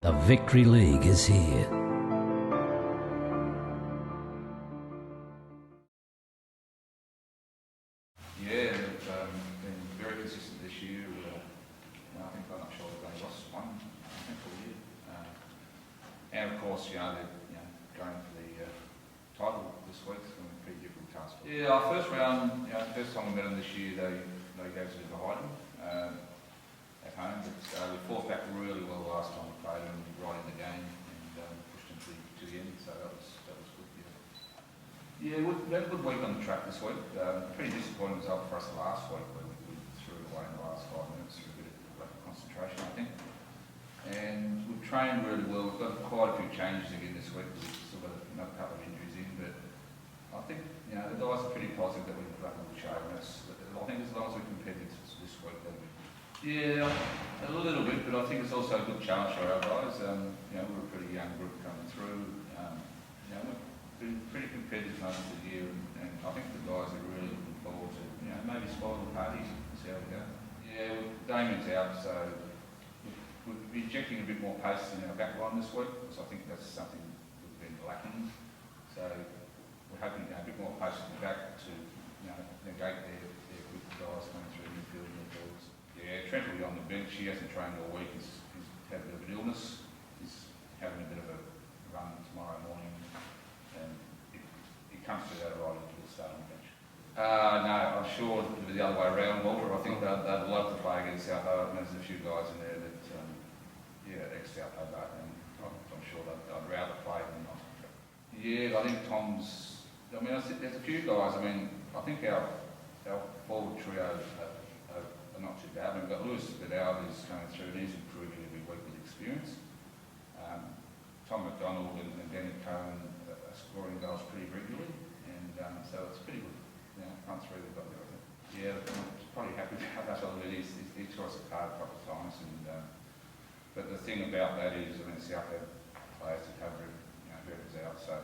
The Victory League is here. Yeah, they've been very consistent this year. I think I'm not sure they've only lost one, all year. And of course, they're going for the title this week. It's going to be a pretty difficult task. Yeah, our first round, first time we met them this year, they gave us a bit behind them at home. But we fought back really well last time we played them, right in the game, and pushed them to the end. So that was good. Yeah, we had a good week on the track this week. Pretty disappointing result for us last week where we threw it away in the last 5 minutes through a bit of lack of concentration, I think. And we've trained really well. We've got quite a few changes again this week. We've still got another couple of injuries in, but I think the guys are pretty positive that we can put up with the show. And I think as long as we're competitive this week, then yeah, a little bit, but I think it's also a good challenge for our guys. We're a pretty young group coming through. We've been pretty competitive most of the year, and I think the guys are really looking forward to maybe spoiling the party and see how we go. Yeah, Damian's out, so we'll be injecting a bit more pace in our back line this week, because I think that's something we've been lacking. So we're hoping to have a bit more pace in the back to negate their good guys coming through the midfield and the forwards. Yeah, Trent will be on the bench. He hasn't trained all week. He's had a bit of an illness. He's having a bit of a run tomorrow morning. And it comes to that right into the starting bench. No, I'm sure it'll be the other way around, Walter. I think they'd love to play against South Hobart. There's a few guys in there that, ex-South Hobart, and I'm sure they'd rather play than not. Yeah, I think Tom's. There's a few guys. I think our forward trio are not too bad. We've got Lewis Vidal who's coming through, and he's improving every week with experience. Tom McDonald and Danny Cohen are scoring goals pretty regularly, and so it's pretty good. Front three we've got there, I think. Yeah, I'm probably happy to have that on the list. He tore us apart a couple of times, but the thing about that is, South have players to cover whoever's out, so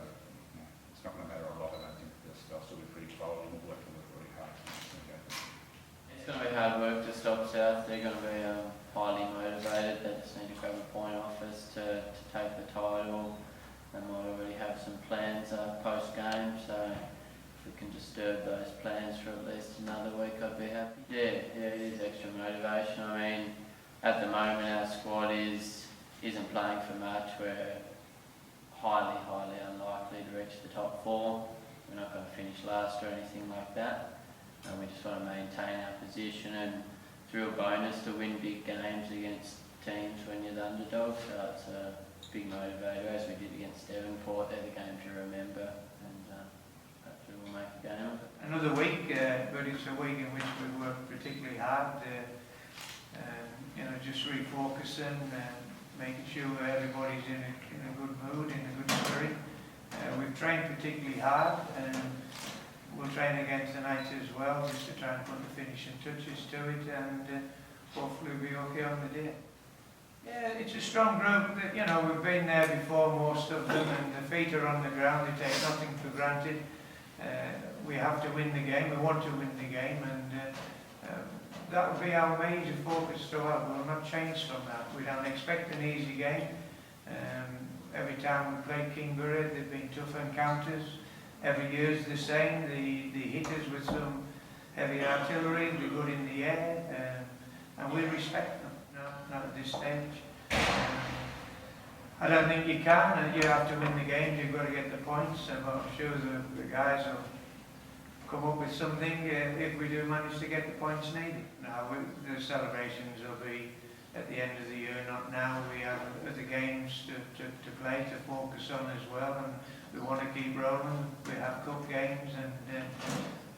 it's not going to matter a lot. I don't think they'll still be pretty quality, and we'll have to work really hard. It's going to be hard work to stop South. They're going to be highly motivated. They just need to grab a point off us to take the title. They might already have some plans post-game, so if we can disturb those plans for at least another week, I'd be happy. Yeah, it is extra motivation. At the moment our squad isn't playing for much. We're highly unlikely to reach the top 4. We're not going to finish last or anything like that. And we just want to maintain our position, and it's a real bonus to win big games against teams when you're the underdog, so it's a big motivator, as we did against Devonport. They're the games you remember, and hopefully we'll make a game of it. Another week, but it's a week in which we work particularly hard, just refocusing and making sure everybody's in a good mood, in a good spirit. We've trained particularly hard, and we'll train against the Knights as well, just to try and put the finishing touches to it, and hopefully we'll be okay on the day. Yeah, it's a strong group. We've been there before, most of them, and the feet are on the ground. They take nothing for granted. We have to win the game. We want to win the game, and that will be our major focus throughout. We will not change from that. We don't expect an easy game. Every time we play Kingborough, they've been tough encounters. Every year is the same. They hit us with some heavy artillery. They're good in the air, and we respect them. No, not at this stage. I don't think you can. You have to win the games. You've got to get the points. I'm sure the guys will come up with something if we do manage to get the points needed. Now, the celebrations will be at the end of the year, not now. We have other games to play, to focus on as well, and we want to keep rolling. We have cup games, and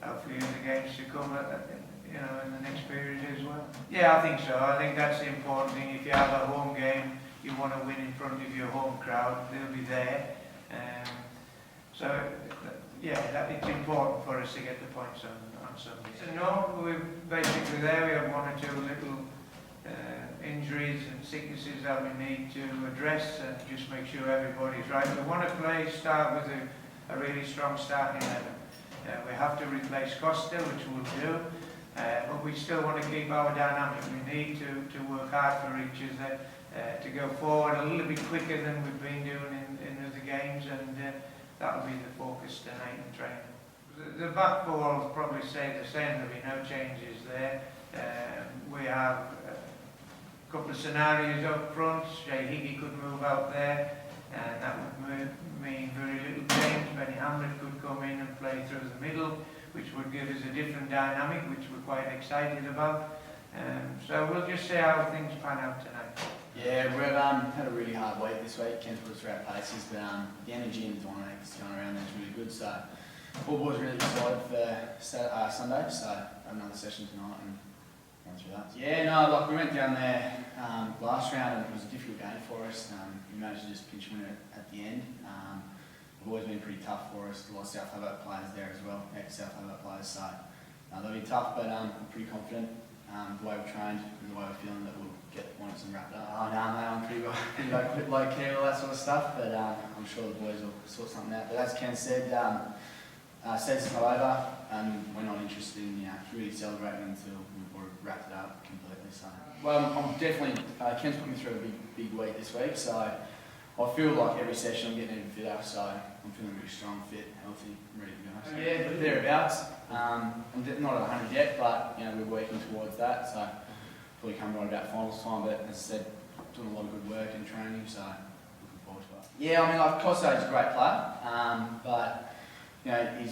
hopefully the games to come in the next period as well. Yeah, I think so. I think that's the important thing. If you have a home game, you want to win in front of your home crowd. They'll be there. It's important for us to get the points on Sunday. So no, we're basically there. We have 1 or 2 little injuries and sicknesses that we need to address, and just make sure everybody's right. We want to start with a really strong starting 11. We have to replace Costa, which we'll do, but we still want to keep our dynamic. We need to work hard for each other to go forward a little bit quicker than we've been doing in other games, and that'll be the focus tonight in training. The back four will probably stay the same, there'll be no changes there. We have a couple of scenarios up front. Jay Hickey could move out there, and that would mean very little change. Benny Hamlet could come in and play through the middle, which would give us a different dynamic, which we're quite excited about. So we'll just see how things pan out tonight. Yeah, we've had a really hard week this week. Ken's put us through our paces, but the energy and the dynamic that's going around there is really good. So all boys really excited for Sunday, so have another session tonight and run through that. Yeah, no, like we went down there last round and it was a difficult game for us. We managed to just pinch win it at the end. The boys have been pretty tough for us. A lot of South Hobart players there as well, ex-South Hobart players, so they'll be tough, but I'm pretty confident the way we've trained and the way we're feeling that we'll get the points and wrap it up. Oh no, I'm pretty low key, all that sort of stuff, but I'm sure the boys will sort something out. But as Ken said, season's not over, and we're not interested in really celebrating until we've wrapped it up completely. So, well, I'm definitely Ken's put me through a big week this week, so I feel like every session I'm getting even fitter. So I'm feeling really strong, fit, healthy, ready to go. So, yeah, but thereabouts. I'm not at 100 yet, but we're working towards that. So probably come right about finals time. But as I said, doing a lot of good work and training, so looking forward to it. Yeah, I mean, like Cossay's a great player, but he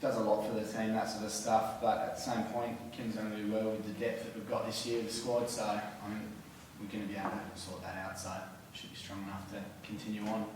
does a lot for the team, that sort of stuff. But at the same point, Ken's going to do well with the depth that we've got this year, the squad. So I mean, we're going to be able to sort that out. So should be strong enough to continue on.